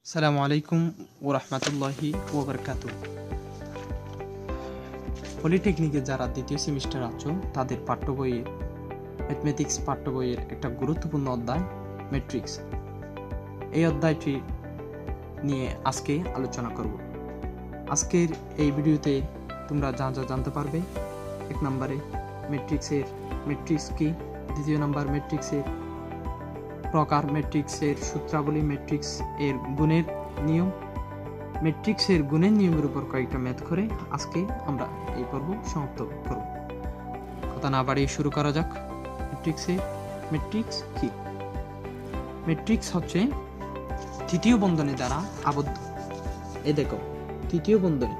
আসসালামু আলাইকুম ওয়া রাহমাতুল্লাহি ওয়া বারাকাতুহু। পলিটেকনিকে যারা দ্বিতীয় সেমিস্টার আছো তাদের পাঠ্য বইয়ে ম্যাথমেটিক্স পাঠ্য বইয়ের একটা গুরুত্বপূর্ণ অধ্যায় ম্যাট্রিক্স। এই অধ্যায়টি নিয়ে আজকে আলোচনা করব। আজকের এই ভিডিওতে তোমরা যা জানতে পারবে, এক নম্বরে ম্যাট্রিক্স কি, দ্বিতীয় নম্বর ম্যাট্রিক্সের প্রকার, ম্যাট্রিক্সের সূত্রাবলী, ম্যাট্রিক্স এর গুণের নিয়ম, ম্যাট্রিক্সের গুণের নিয়মের উপর কয়েকটা ম্যাথ করে আজকে আমরা এই পর্ব সমাপ্ত করব। কথা না বাড়িয়ে শুরু করা যাক। ম্যাট্রিক্স কি? ম্যাট্রিক্স হচ্ছে তৃতীয় বন্ধনী দ্বারা আবদ্ধ। এই দেখো, তৃতীয় বন্ধনী,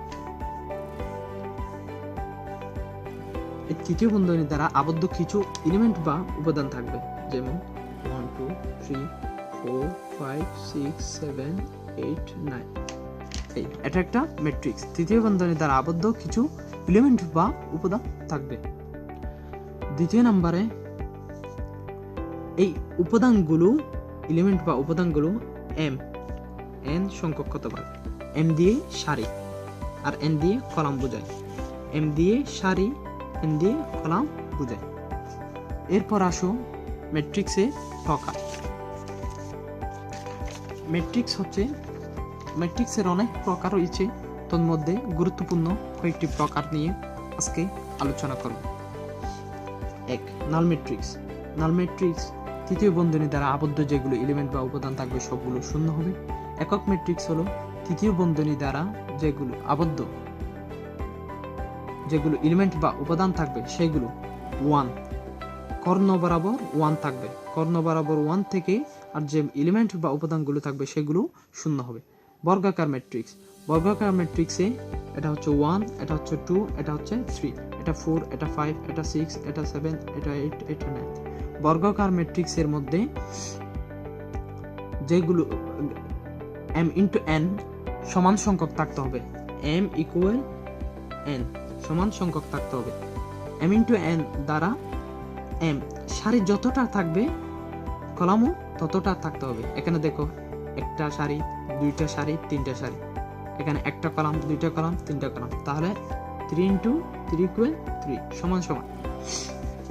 এই তৃতীয় বন্ধনী দ্বারা আবদ্ধ কিছু এলিমেন্ট বা উপাদান থাকবে, যেমন 1 2 3 4 5 6 7 8 9। এটা একটা ম্যাট্রিক্স। তৃতীয় বন্ধনী দ্বারা আবদ্ধ কিছু এলিমেন্ট বা উপাদান থাকবে। দ্বিতীয় নম্বরে এই উপাদানগুলো, এলিমেন্ট বা উপাদানগুলো n সংখ্যক কত বার, m দিয়ে সারি আর n দিয়ে কলাম বোঝায়। m দিয়ে সারি, n দিয়ে কলাম বোঝায়। এরপর আসো ম্যাট্রিক্সের প্রকার। ম্যাট্রিক্সের অনেক প্রকার রয়েছে, তোর মধ্যে গুরুত্বপূর্ণ কয়েকটি প্রকার নিয়ে আজকে আলোচনা করব। এক, নাল ম্যাট্রিক্স। নাল ম্যাট্রিক্স তৃতীয় বন্ধনী দ্বারা আবদ্ধ যেগুলো এলিমেন্ট বা উপাদান থাকবে সবগুলো শূন্য হবে। একক ম্যাট্রিক্স হলো তৃতীয় বন্ধনী দ্বারা যেগুলো আবদ্ধ, যেগুলো এলিমেন্ট বা উপাদান থাকবে সেগুলো 1, কর্ণ বরাবর 1 থাকবে, কর্ণ বরাবর 1 থেকে আর যে এলিমেন্ট বা উপাদানগুলো থাকবে সেগুলো শূন্য হবে। বর্গাকার ম্যাট্রিক্সে এটা হচ্ছে 1, এটা হচ্ছে 2, এটা হচ্ছে 3, এটা 4, এটা 5, এটা 6, এটা 7, এটা 8, এটা 9। বর্গাকার ম্যাট্রিক্সের মধ্যে যেগুলো m × n সমান সংখ্যক থাকতে হবে, m = n সমান সংখ্যক থাকতে হবে। m × n দ্বারা m সারি যতটা থাকবে কলামও ততটা থাকতে হবে। এখানে দেখো, একটা সারি, দুইটা সারি, তিনটা সারি, এখানে একটা কলাম, দুইটা কলাম, তিনটা কলাম, তাহলে 3 × 3 = 3 সমান সমান।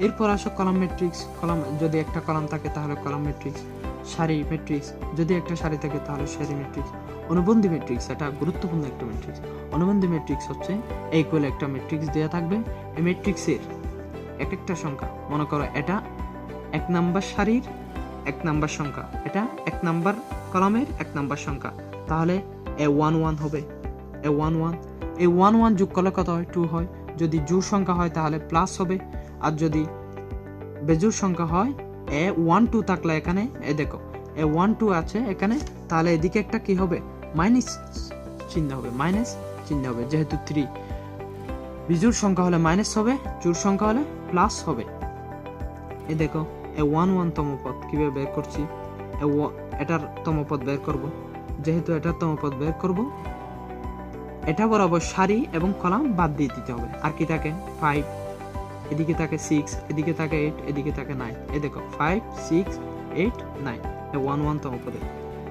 এরপর আসো কলাম ম্যাট্রিক্স। কলাম যদি একটা কলাম থাকে তাহলে কলাম ম্যাট্রিক্স। সারি ম্যাট্রিক্স যদি একটা সারি থাকে তাহলে সারি ম্যাট্রিক্স। অনুবন্ধী ম্যাট্রিক্স এটা গুরুত্বপূর্ণ একটা ম্যাট্রিক্স। অনুবন্ধী ম্যাট্রিক্স হচ্ছে এই কোলে একটা ম্যাট্রিক্স দেওয়া থাকবে, এই ম্যাট্রিক্সের এক একটা সংখ্যা, মনে করো এটা 1 নাম্বার সারির 1 নাম্বার সংখ্যা, এটা 1 নাম্বার কলামের 1 নাম্বার সংখ্যা, তাহলে a1 1 হবে, a1 1। এই 1 1 যোগ করলে কত হয়? 2 হয়। যদি জোড় সংখ্যা হয় তাহলে প্লাস হবে, আর যদি বেজোড় সংখ্যা হয় a1 2 থাকলে এখানে দেখো a1 2 আছে এখানে, তাহলে এদিকে একটা কি হবে? মাইনাস চিহ্ন হবে, মাইনাস চিহ্ন হবে, যেহেতু 3। বিজোড় সংখ্যা হলে মাইনাস হবে, জোড় সংখ্যা হলে প্লাস হবে। এই দেখো a1 1 তম পদ কিভাবে বের করছি, এটার তম পদ বের করব। যেহেতু এটার তম পদ বের করব, এটা বরাবর সারি এবং কলাম বাদ দিয়ে দিতে হবে। আর কি থাকে? 5, এদিকে থাকে 6, এদিকে থাকে 8, এদিকে থাকে 9। এই দেখো 5 6 8 9, a1 1 তম পদে।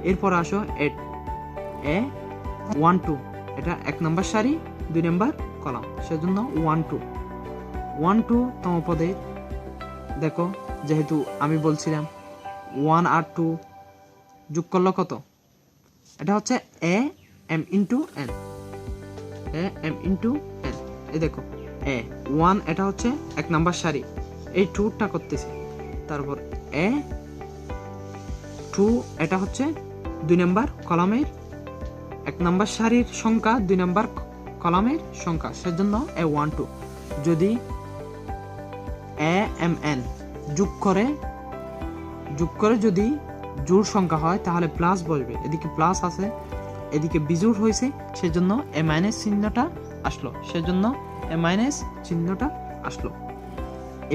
এরপর আসো a1 2, এটা 1 নাম্বার সারি 2 নাম্বার কলাম, সেজন্য 1 2 তম পদে। দেখো, যেহেতু আমি বলছিলাম 1 আর 2 যোগ করলে কত? এটা হচ্ছে am × n, am × n। এই দেখো a1 এটা হচ্ছে 1 নাম্বার সারি, এই 2টা করতেছি, তারপর a2 এটা হচ্ছে 2 নাম্বার কলামের 1 নাম্বার সারির সংখ্যা, 2 নাম্বার কলামের সংখ্যা, সেজন্য a1 2। যদি amn যোগ করে যদি জোড় সংখ্যা হয় তাহলে প্লাস বসবে, এদিকে প্লাস আছে, এদিকে বিজোড় হয়েছে, সেজন্য এ মাইনাস চিহ্নটা আসলো, সেজন্য এ মাইনাস চিহ্নটা আসলো।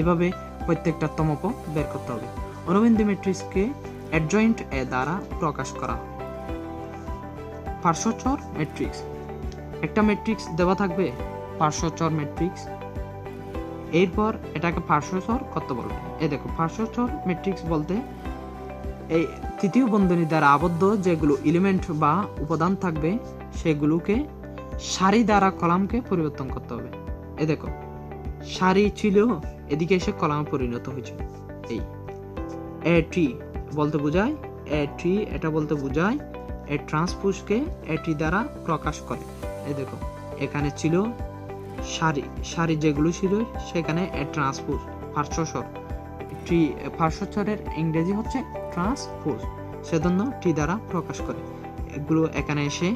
এভাবে প্রত্যেকটা তমপ বের করতে হবে। অনুবন্ধী ম্যাট্রিক্সকে অ্যাডজয়েন্ট এ দ্বারা প্রকাশ করা হয়। পার্শ্বচর ম্যাট্রিক্স। একটা ম্যাট্রিক্স দেওয়া থাকবে পার্শ্বচর ম্যাট্রিক্স, এরপর এটাকে পার্শ্বচর করতে বলবে। এই দেখো, পার্শ্বচর ম্যাট্রিক্স বলতে এই তৃতীয় বন্ধনী দ্বারা আবদ্ধ যেগুলো এলিমেন্ট বা উপাদান থাকবে সেগুলোকে সারি দ্বারা কলামকে পরিবর্তন করতে হবে। এই দেখো, সারি ছিল, এদিকে এসে কলামে পরিণত হয়েছে। এই এ ট্রি বলতে বোঝায়, এ ট্রি এটা বলতে বোঝায় এ ট্রান্সপোজকে এ ট্রি দ্বারা প্রকাশ করে। এই দেখো, এখানে ছিল সারি, সারি যেগুলো ছিল সেখানে এ ট্রান্সপোজ পার্শ্বস্বর, ট্রি পার্শ্বস্বরের ইংরেজি হচ্ছে ট্রান্সপোজ, সেজন্য টি দ্বারা প্রকাশ করে। এগুলো এখানে এসে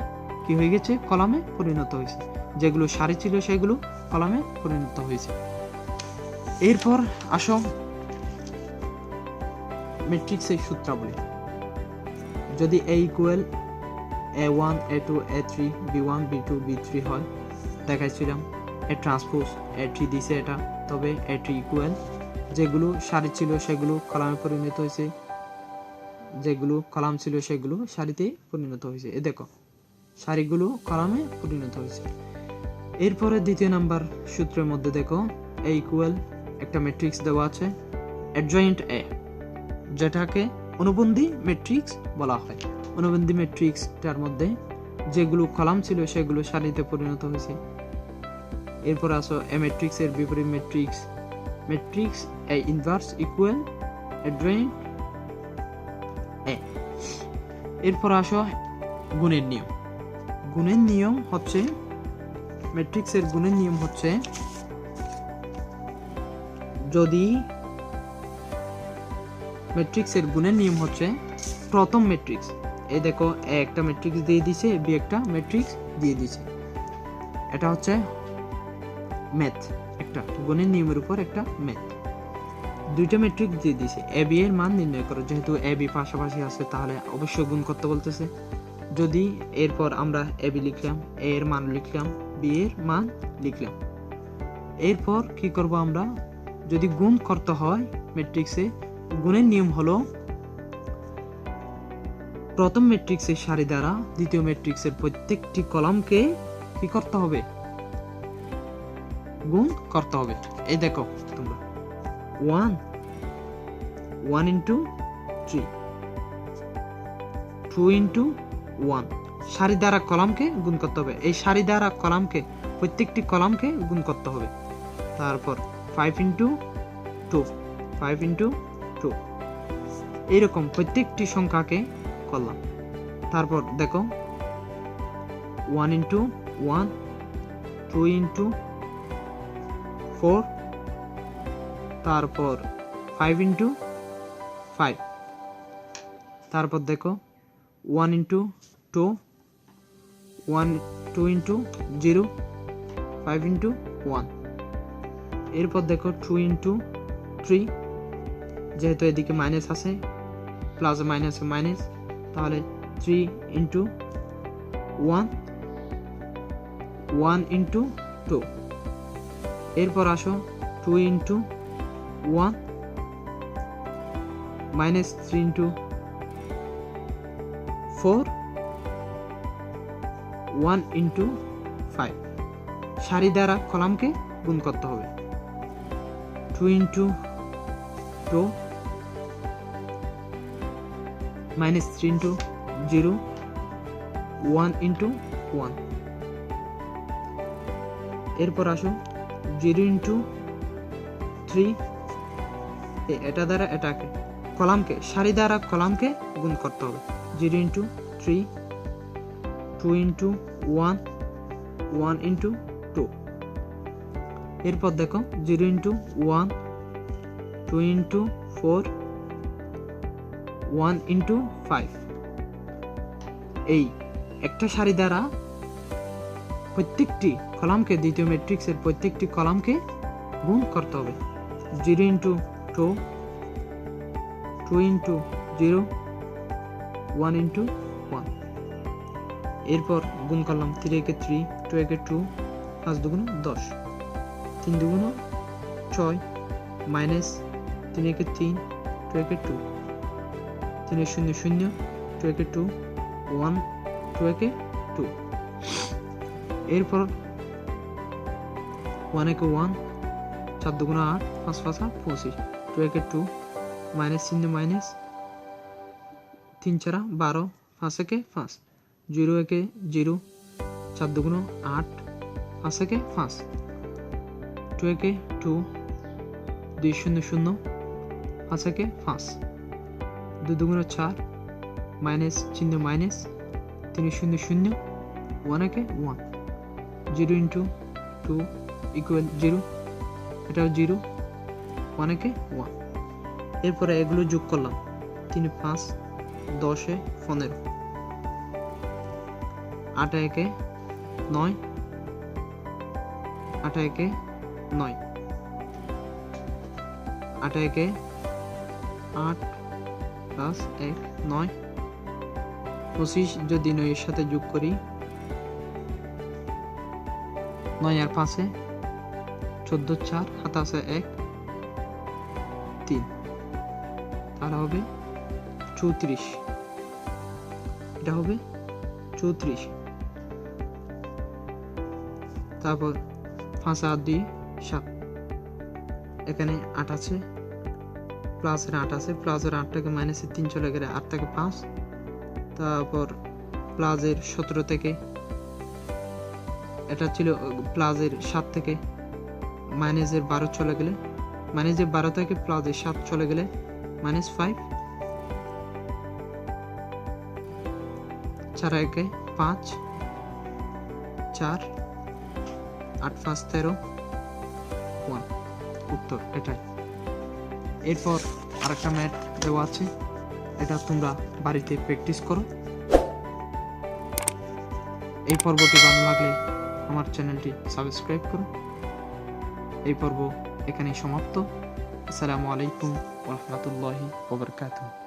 কি হয়ে গেছে, কলামে পরিণত হয়েছে। যেগুলো সারি ছিল সেগুলো কলামে পরিণত হয়েছে। এরপর আসো ম্যাট্রিক্সের সূত্রাবলী। যদি এ equal A1 A2 A3 B1 B2 B3 হয়, দেখাইছিলাম এ ট্রান্সপোজ A3 দিছে এটা, তবে A3 ইকুয়াল যেগুলো সারি ছিল সেগুলো কলামে পরিণত হয়েছে, যেগুলো কলাম ছিল সেগুলো সারিতে পরিণত হয়েছে। এ দেখো, সারিগুলো কলামে পরিণত হয়েছে। এরপরে দ্বিতীয় নাম্বার সূত্রের মধ্যে দেখো, এ ইকুয়াল একটা ম্যাট্রিক্স দেওয়া আছে অ্যাডজয়েন্ট এ, যেটাকে অনুবন্ধী ম্যাট্রিক্স বলা হয়। অনুবন্ধী ম্যাট্রিক্সটার মধ্যে যেগুলো কলাম ছিল সেগুলো সারিতে পরিণত হয়েছে। এরপর আসো এ ম্যাট্রিক্সের বিপরীত matrix, matrix A inverse equal adjoint এ। এরপর আসো গুণের নিয়ম। গুণের নিয়ম হচ্ছে, ম্যাট্রিক্সের গুণের নিয়ম হচ্ছে, যদি ম্যাট্রিক্সের গুণের নিয়ম হচ্ছে প্রথম ম্যাট্রিক্স, এই দেখো এ একটা ম্যাট্রিক্স দিয়ে দিছে, বি একটা ম্যাট্রিক্স দিয়ে দিছে, এটা হচ্ছে ম্যাথ, একটা গুণের নিয়মের উপর একটা ম্যাথ। দুইটা ম্যাট্রিক্স দিয়ে দিছে, এ বি এর মান নির্ণয় করো। যেহেতু এ বি পাশাপাশি আছে তাহলে অবশ্যই গুণ করতে বলতেছে। যদি এরপর আমরা এ বি লিখলাম, এ এর মান লিখলাম, বি এর মান লিখলাম। এরপর কি করব আমরা, যদি গুণ করতে হয় ম্যাট্রিক্সে, গুণের নিয়ম হলো প্রথম ম্যাট্রিক্সের সারি দ্বারা দ্বিতীয় ম্যাট্রিক্সের প্রত্যেকটি কলামকে কি করতে হবে, গুণ করতে হবে। এই দেখো তোমরা 1 into 3 2 into 1, সারি দ্বারা কলামকে গুণ করতে হবে। এই সারি দ্বারা কলামকে, প্রত্যেকটি কলামকে গুণ করতে হবে। তারপর 5 into 2 5 into 2, এইরকম প্রত্যেকটি সংখ্যাকে করলাম। তারপর দেখো 1 into 1 2 into 4, তারপর 5 into 5, তারপর দেখো 1 into 2 1 2 into 0 5 into 1। এরপর দেখো 2 into 3, যেহেতু এদিকে মাইনাস আছে, প্লাস মাইনাস মাইনাস, তাহলে 3 into 1 1 into 2। এরপর আসো 2 into 1 minus 3 into 4 1 into 5, সারি দ্বারা কলামকে গুণ করতে হবে। 2 into 2 minus 3 into 0 1 into 1। এরপর আসো 0 into 3, এটা দ্বারা এটাকে কলামকে, সারি দ্বারা কলামকে গুণ করতে হবে। 0 into 3 2 into 1 1 into 2। এরপর দেখো 0 into 1 2 into 4 1 into 5। এই একটা সারি দ্বারা প্রত্যেকটি কলামকে, দ্বিতীয় ম্যাট্রিক্সের প্রত্যেকটি কলামকে গুণ করতে হবে। 0 into 2 2 into 0 1 into 1। এরপর গুণ করলাম 3 একে 3 2 একে 2 5 দুগুণ 10 3 দুগুণ 6 মাইনাস 3 একে 3 2 একে 2 3 0 0 2 একে 2 1 2 একে 2। এরপর 1 একে 1 4 দুগুণ 8 5 5 25 2 একে 2 মাইনাস চিহ্ন মাইনাস 3 4 12, 5 একে 5, 0 একে 0, 4 2 8, 5 একে 5, 2 একে 2, 2 0 0, 5 একে 5, 2 2 4, মাইনাস চিহ্ন মাইনাস, 3 0 0, 1 একে 1, 0 into 2 equal 0, এটাও 0, 1 একে 1। এরপরে এগুলো যোগ করলাম, 3 5, 10 15, 8 একে 9, 8 একে 9, 8 একে 8 প্লাস 1 9, 25 যদি 9 এর সাথে যোগ করি, 9 আর 5 14, 4 হাতে আছে 1 3, তাহলে হবে 34, এটা হবে 34। তারপর 5 আর 2 7, এখানে 8 আছে, প্লাসের 8 আছে, প্লাসের 8 থেকে মাইনাসের 3 চলে গেলে 8 থেকে 5, তারপর প্লাসের 17 থেকে, এটা ছিল প্লাসের 7 থেকে মাইনাসের 12 চলে গেলে, মাইনাসের 12 থেকে প্লাসের 7 চলে গেলে -5, 4 একে 5, 4, 8 5 13, 1, উত্তর এটাই। এরপর আরেকটা ম্যাথ দেওয়া আছে, এটা তোমরা বাড়িতে প্র্যাকটিস করো। এই পর্বটি ভালো লাগলে আমার চ্যানেলটি সাবস্ক্রাইব করো। এই পর্ব এখানেই সমাপ্ত। আসসালামু আলাইকুম ওয়া রাহমাতুল্লাহি ওয়া বারাকাতুহু।